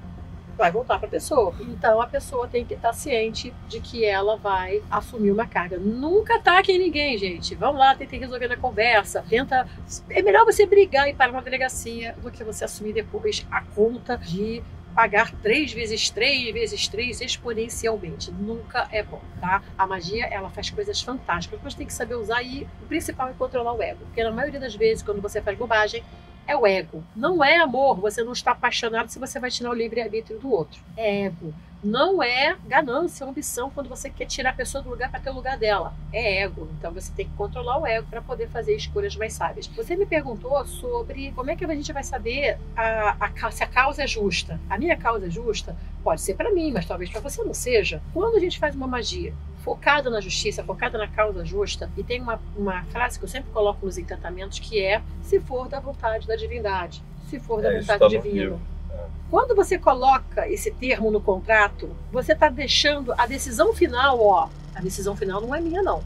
vai voltar para a pessoa. Então a pessoa tem que estar ciente de que ela vai assumir uma carga. Nunca ataque ninguém, gente. Vamos lá, tenta resolver na conversa. É melhor você brigar e parar na delegacia do que você assumir depois a conta de pagar 3 vezes 3 vezes 3 exponencialmente. Nunca é bom, tá? A magia, ela faz coisas fantásticas, mas tem que saber usar e o principal é controlar o ego. Porque na maioria das vezes, quando você faz bobagem, é o ego. Não é amor. Você não está apaixonado se você vai tirar o livre-arbítrio do outro. É ego. Não é ganância ou ambição quando você quer tirar a pessoa do lugar para ter o lugar dela. É ego. Então você tem que controlar o ego para poder fazer escolhas mais sábias. Você me perguntou sobre como é que a gente vai saber se a causa é justa. A minha causa é justa? Pode ser para mim, mas talvez para você não seja. Quando a gente faz uma magia focada na justiça, focada na causa justa, e tem uma frase que eu sempre coloco nos encantamentos que é: se for da vontade da divindade, se for da vontade divina. Quando você coloca esse termo no contrato, você está deixando a decisão final, a decisão final não é minha não.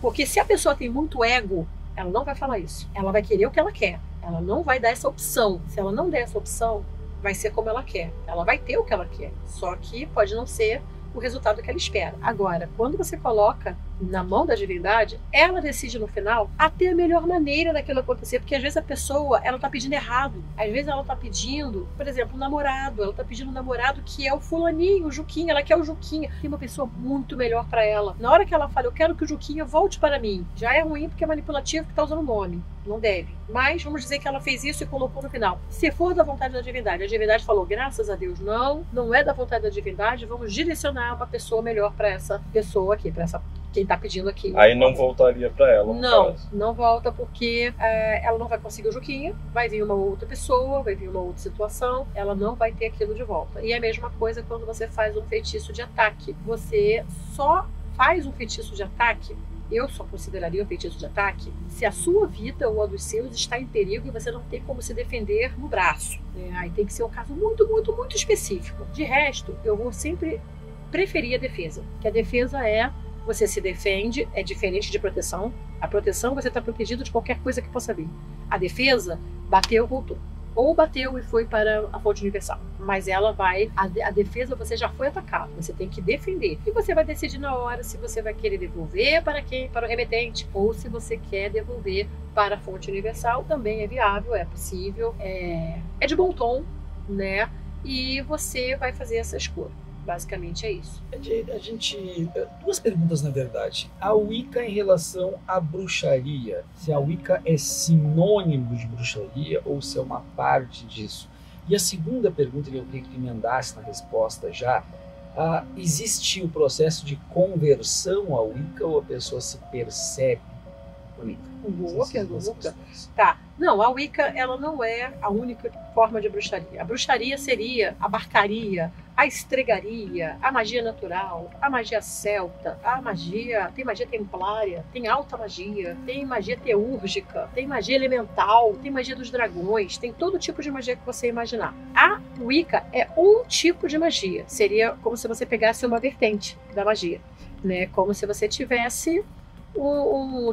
Porque se a pessoa tem muito ego, ela não vai falar isso. Ela vai querer o que ela quer. Ela não vai dar essa opção. Se ela não der essa opção, vai ser como ela quer. Ela vai ter o que ela quer. Só que pode não ser o resultado que ela espera. Agora, quando você coloca na mão da divindade, ela decide no final até a melhor maneira daquilo acontecer, porque às vezes a pessoa, ela tá pedindo errado. Às vezes ela tá pedindo, por exemplo, um namorado, ela tá pedindo um namorado que é o fulaninho, o Juquinha, ela quer o Juquinha. Tem uma pessoa muito melhor para ela. Na hora que ela fala, eu quero que o Juquinha volte para mim, já é ruim porque é manipulativo que tá usando o nome. Não deve. Mas vamos dizer que ela fez isso e colocou no final. Se for da vontade da divindade, a divindade falou, graças a Deus, não é da vontade da divindade, vamos direcionar uma pessoa melhor para essa pessoa aqui, para essa quem tá pedindo aqui. Aí não voltaria para ela. Não volta porque ela não vai conseguir o Juquinha, vai vir uma outra pessoa, vai vir uma outra situação, ela não vai ter aquilo de volta. E é a mesma coisa quando você faz um feitiço de ataque. Você só faz um feitiço de ataque, eu só consideraria um feitiço de ataque, se a sua vida ou a dos seus está em perigo e você não tem como se defender no braço. Aí tem que ser um caso muito, muito, muito específico. De resto, eu vou sempre preferir a defesa, que a defesa você se defende, é diferente de proteção. A proteção, você está protegido de qualquer coisa que possa vir. A defesa, bateu, voltou. Ou bateu e foi para a fonte universal. Mas ela vai... A defesa, você já foi atacado. Você tem que defender. E você vai decidir na hora se você vai querer devolver para quem? Para o remetente. Ou se você quer devolver para a fonte universal. Também é viável, é possível. É de bom tom, né? E você vai fazer essa escolha. Basicamente é isso. Duas perguntas na verdade. A Wicca em relação à bruxaria, se a Wicca é sinônimo de bruxaria ou se é uma parte disso. E a segunda pergunta que eu queria que tu emendasse na resposta já, existe o processo de conversão ao Wicca ou a pessoa se percebe Wicca? Boa pergunta. Tá. Não, a Wicca, ela não é a única forma de bruxaria. A bruxaria abarcaria a estregaria, a magia natural, a magia celta, tem magia templária, tem alta magia, tem magia teúrgica, tem magia elemental, tem magia dos dragões, tem todo tipo de magia que você imaginar. A Wicca é um tipo de magia. Seria como se você pegasse uma vertente da magia, né? Como se você tivesse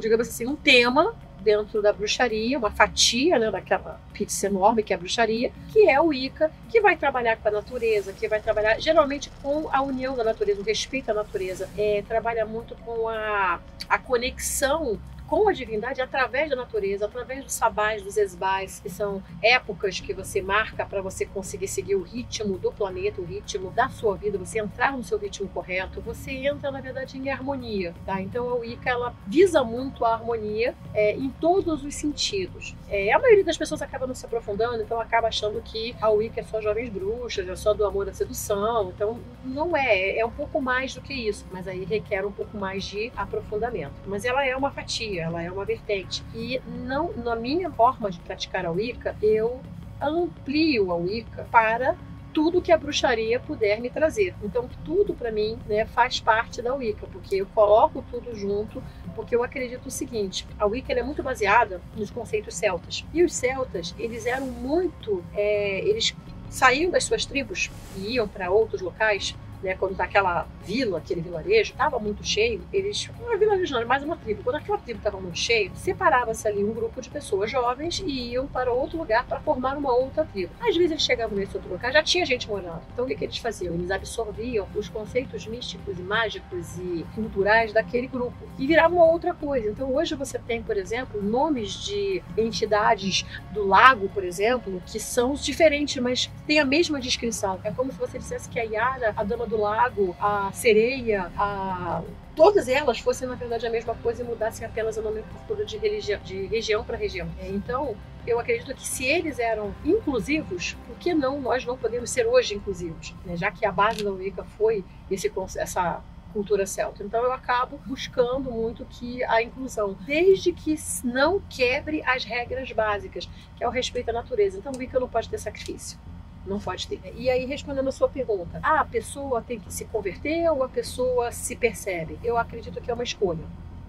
digamos assim, um tema dentro da bruxaria, uma fatia, né, daquela pizza enorme que é a bruxaria, que é o Wicca, que vai trabalhar com a natureza, que vai trabalhar geralmente com a união da natureza, o respeito à natureza, trabalha muito com a conexão com a divindade através da natureza, através dos sabás, dos esbais, que são épocas que você marca para você conseguir seguir o ritmo do planeta, o ritmo da sua vida, você entrar no seu ritmo correto, você entra, na verdade, em harmonia, tá? Então a Wicca, ela visa muito a harmonia em todos os sentidos. A maioria das pessoas acaba não se aprofundando, então acaba achando que a Wicca é só jovens bruxas, é só do amor à sedução, então não é um pouco mais do que isso, mas aí requer um pouco mais de aprofundamento. Mas ela é uma fatia, ela é uma vertente. E não, na minha forma de praticar a Wicca, eu amplio a Wicca para tudo que a bruxaria puder me trazer. Então tudo para mim, né, faz parte da Wicca, porque eu coloco tudo junto, porque eu acredito o seguinte: a Wicca é muito baseada nos conceitos celtas. E os celtas, eles eram muito... eles saíam das suas tribos e iam para outros locais, né, quando aquela vila, aquele vilarejo estava muito cheio, não era vilarejo, não, era mais uma tribo. Quando aquela tribo estava muito cheia, separava-se ali um grupo de pessoas jovens e iam para outro lugar para formar uma outra tribo. Às vezes eles chegavam nesse outro lugar, já tinha gente morando. Então o que eles faziam? Eles absorviam os conceitos místicos e mágicos e culturais daquele grupo e viravam uma outra coisa. Então hoje você tem, por exemplo, nomes de entidades do lago, por exemplo, que são diferentes, mas têm a mesma descrição. É como se você dissesse que a Yara, a Dama do Lago, a Sereia, todas elas fossem na verdade a mesma coisa e mudassem apenas a nomenclatura de região para região. Então, eu acredito que se eles eram inclusivos, por que nós não podemos ser hoje inclusivos? Né? Já que a base da Wicca foi essa cultura celta. Então eu acabo buscando muito a inclusão, desde que não quebre as regras básicas, que é o respeito à natureza. Então o Wicca não pode ter sacrifício. Não pode ter. E aí, respondendo a sua pergunta, a pessoa tem que se converter ou a pessoa se percebe? Eu acredito que é uma escolha.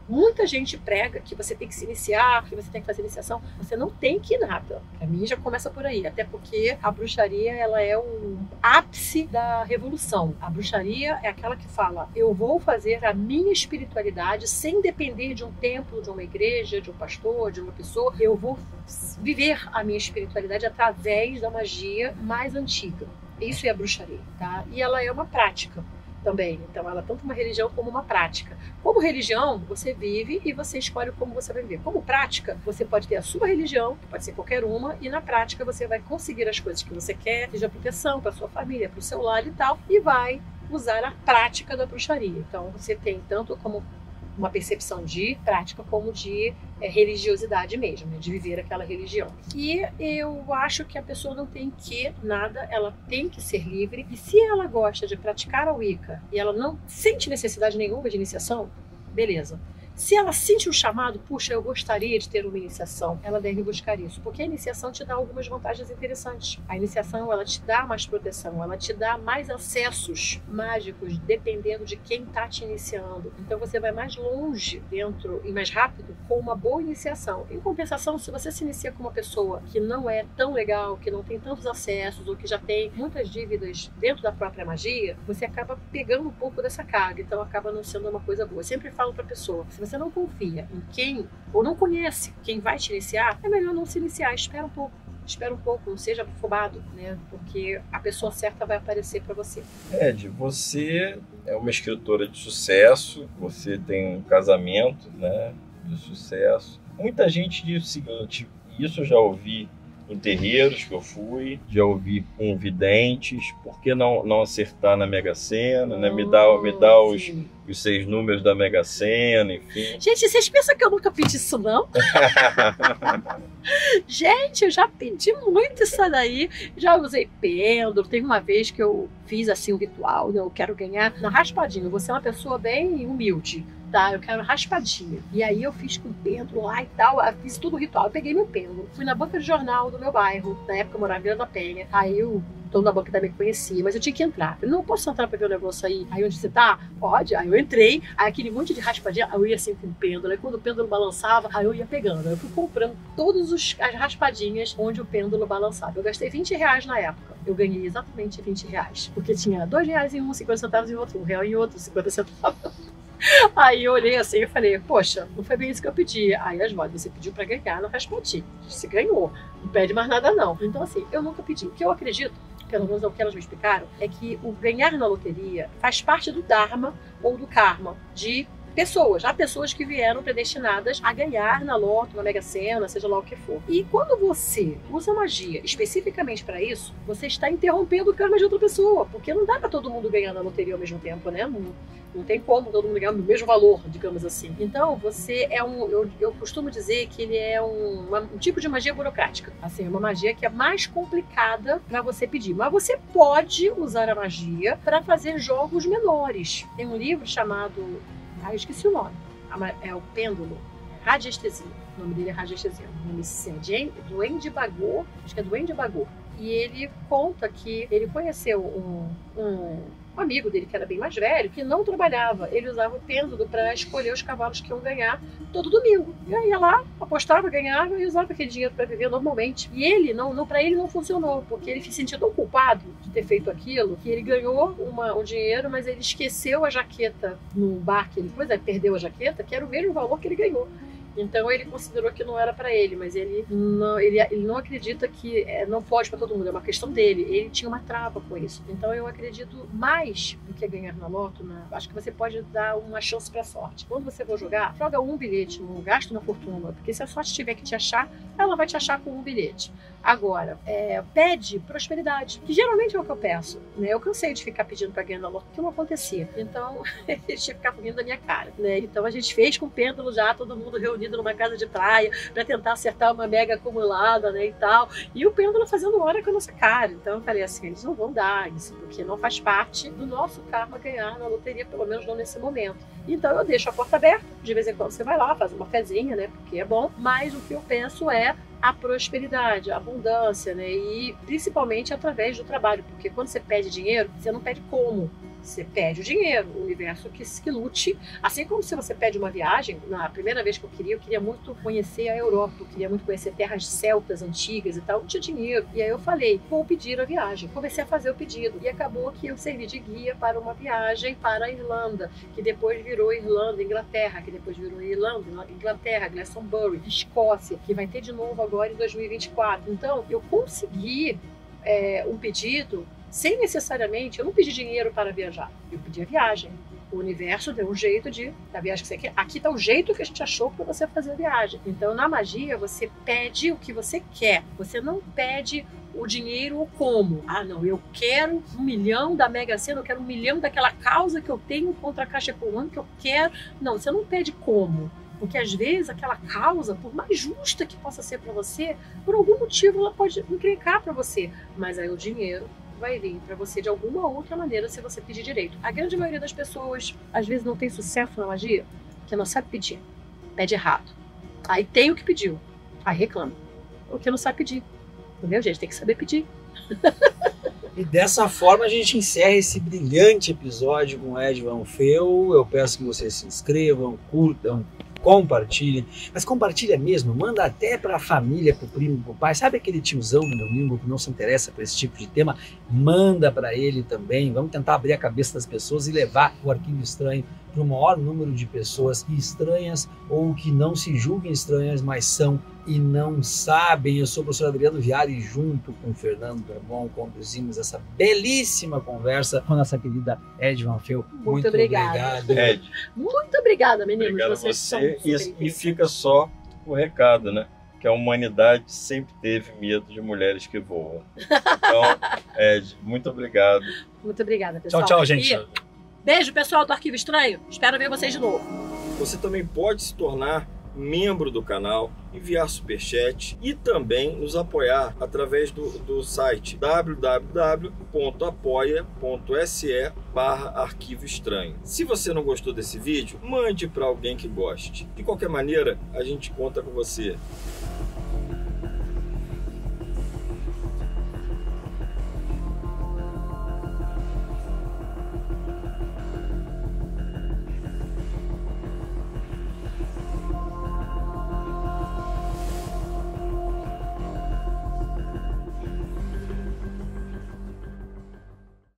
Muita gente prega que você tem que se iniciar, que você tem que fazer iniciação. Você não tem que nada. A minha já começa por aí. Até porque a bruxaria, ela é o ápice da revolução. A bruxaria é aquela que fala: eu vou fazer a minha espiritualidade sem depender de um templo, de uma igreja, de um pastor, de uma pessoa. Eu vou viver a minha espiritualidade através da magia mais antiga. Isso é a bruxaria, tá? E ela é uma prática também. Então ela é tanto uma religião como uma prática. Como religião, você vive e você escolhe como você vai viver. Como prática, você pode ter a sua religião, que pode ser qualquer uma, e na prática você vai conseguir as coisas que você quer, seja proteção para sua família, para o seu lar e tal, e vai usar a prática da bruxaria. Então você tem tanto como uma percepção de prática como de religiosidade mesmo, né? De viver aquela religião. E eu acho que a pessoa não tem que nada, ela tem que ser livre, e se ela gosta de praticar a Wicca e ela não sente necessidade nenhuma de iniciação, beleza. Se ela sente um chamado, puxa, eu gostaria de ter uma iniciação, ela deve buscar isso, porque a iniciação te dá algumas vantagens interessantes. A iniciação, ela te dá mais proteção, ela te dá mais acessos mágicos, dependendo de quem está te iniciando. Então você vai mais longe dentro e mais rápido com uma boa iniciação. Em compensação, se você se inicia com uma pessoa que não é tão legal, que não tem tantos acessos, ou que já tem muitas dívidas dentro da própria magia, você acaba pegando um pouco dessa carga, então acaba não sendo uma coisa boa. Eu sempre falo para a pessoa: se você não confia em quem, ou não conhece quem vai te iniciar, é melhor não se iniciar, espera um pouco, não seja afobado, né? Porque a pessoa certa vai aparecer para você. Ed, você é uma escritora de sucesso, você tem um casamento, né, de sucesso. Muita gente diz o seguinte, isso eu já ouvi em terreiros que eu fui, já ouvi com videntes, por que não acertar na Mega Sena, né? Me dá os 6 números da Mega Sena, enfim. Gente, vocês pensam que eu nunca pedi isso, não? Gente, eu já pedi muito isso daí. Já usei pêndulo. Teve uma vez que eu fiz assim um ritual, né? Eu quero ganhar na raspadinha. Eu vou ser uma pessoa bem humilde, tá? Eu quero raspadinha. E aí eu fiz com pêndulo lá e tal. Eu fiz tudo o ritual. Eu peguei meu pêndulo. Fui na banca de jornal do meu bairro. Na época eu morava em Vila da Penha. Aí eu dono da banca também conhecia, mas eu tinha que entrar. Eu não posso entrar pra ver o negócio aí. Aí onde você tá? Pode. Aí eu entrei, aí aquele monte de raspadinha, aí eu ia assim com o pêndulo. Aí quando o pêndulo balançava, aí eu ia pegando. Aí eu fui comprando todas as raspadinhas onde o pêndulo balançava. Eu gastei R$20 na época. Eu ganhei exatamente R$20. Porque tinha R$2 em um, 50 centavos em outro, R$1 em outro, 50 centavos. Aí eu olhei assim e falei, poxa, não foi bem isso que eu pedi. Aí as vozes, você pediu pra ganhar no raspadinho. Você ganhou. Não pede mais nada não. Então assim, eu nunca pedi. O que eu acredito, pelo menos o que elas me explicaram, é que o ganhar na loteria faz parte do Dharma ou do Karma de pessoas. Há pessoas que vieram predestinadas a ganhar na loto, na Mega Sena, seja lá o que for. E quando você usa magia especificamente para isso, você está interrompendo o karma de outra pessoa, porque não dá para todo mundo ganhar na loteria ao mesmo tempo, né? Não tem como todo mundo ganhar no mesmo valor, digamos assim. Então, você é eu costumo dizer que ele é um tipo de magia burocrática. Assim, é uma magia que é mais complicada para você pedir. Mas você pode usar a magia para fazer jogos menores. Tem um livro chamado... eu esqueci o nome. É o Pêndulo. Radiestesia. O nome dele é Radiestesia. O nome é Duende Bagor. Acho que é Duende Bagor. E ele conta que ele conheceu um amigo dele que era bem mais velho, que não trabalhava. Ele usava o pêndulo para escolher os cavalos que iam ganhar todo domingo. E aí ia lá, apostava, ganhava e usava aquele dinheiro para viver normalmente. E ele, para ele não funcionou, porque ele se sentiu tão culpado de ter feito aquilo, que ele ganhou um dinheiro, mas ele esqueceu a jaqueta no bar que ele perdeu a jaqueta, que era o mesmo valor que ele ganhou. Então ele considerou que não era para ele, mas ele não acredita que não pode para todo mundo, é uma questão dele. Ele tinha uma trava com isso. Então eu acredito mais do que ganhar na loto, né? Acho que você pode dar uma chance para sorte. Quando você for jogar, joga um bilhete, não gasta uma fortuna, porque se a sorte tiver que te achar, ela vai te achar com um bilhete. Agora, pede prosperidade, que geralmente é o que eu peço, né? Eu cansei de ficar pedindo para ganhar na loto, porque não acontecia. Então, eles tinham que ficar rindo da minha cara, né? Então a gente fez com o pêndulo já, todo mundo reunido numa casa de praia para tentar acertar uma mega acumulada, né, e tal. E o pêndulo fazendo hora com a nossa cara. Então eu falei assim, eles não vão dar isso, porque não faz parte do nosso karma ganhar na loteria, pelo menos não nesse momento. Então eu deixo a porta aberta, de vez em quando você vai lá, faz uma fezinha, né, porque é bom, mas o que eu penso é a prosperidade, a abundância, né, e principalmente através do trabalho, porque quando você pede dinheiro, você não pede como. Você pede o dinheiro, o universo que lute. Assim como se você pede uma viagem, na primeira vez que eu queria muito conhecer a Europa, eu queria muito conhecer terras celtas antigas e tal, não tinha dinheiro. E aí eu falei, vou pedir a viagem. Comecei a fazer o pedido. E acabou que eu servi de guia para uma viagem para a Irlanda, que depois virou Irlanda, Inglaterra, que depois virou Irlanda, Inglaterra, Glastonbury, Escócia, que vai ter de novo agora em 2024. Então, eu consegui um pedido sem necessariamente, eu não pedi dinheiro para viajar, eu pedi a viagem. O universo deu um jeito da viagem que você quer. Aqui está o jeito que a gente achou para você fazer a viagem. Então, na magia, você pede o que você quer. Você não pede o dinheiro ou como. Ah, não, eu quero 1 milhão da Mega Sena, eu quero 1 milhão daquela causa que eu tenho contra a Caixa Econômica, eu quero... Não, você não pede como. Porque às vezes aquela causa, por mais justa que possa ser para você, por algum motivo ela pode encrencar para você. Mas aí o dinheiro vai vir para você de alguma outra maneira se você pedir direito. A grande maioria das pessoas, às vezes, não tem sucesso na magia, porque não sabe pedir, pede errado. Aí tem o que pediu, aí reclama, porque não sabe pedir. Entendeu, gente? Tem que saber pedir. E dessa forma a gente encerra esse brilhante episódio com o Edvan Feu. Eu peço que vocês se inscrevam, curtam, compartilhem, mas compartilha mesmo, manda até para a família, para o primo, para o pai, sabe aquele tiozão no domingo que não se interessa por esse tipo de tema? Manda para ele também, vamos tentar abrir a cabeça das pessoas e levar o Arquivo Estranho para o maior número de pessoas estranhas ou que não se julguem estranhas, mas são e não sabem. Eu sou o professor Adriano Viari e junto com o Fernando Drummond conduzimos essa belíssima conversa com a nossa querida Edvan Feu. Muito obrigado. Ed. Muito obrigada, meninos. Obrigado a você. E fica só o recado, né? que a humanidade sempre teve medo de mulheres que voam. Então, Ed, muito obrigado. Muito obrigada, pessoal. Tchau, gente. E beijo, pessoal do Arquivo Estranho. Espero ver vocês de novo. Você também pode se tornar membro do canal, enviar superchat e também nos apoiar através do site www.apoia.se/Arquivo Estranho. Se você não gostou desse vídeo, mande para alguém que goste. De qualquer maneira, a gente conta com você.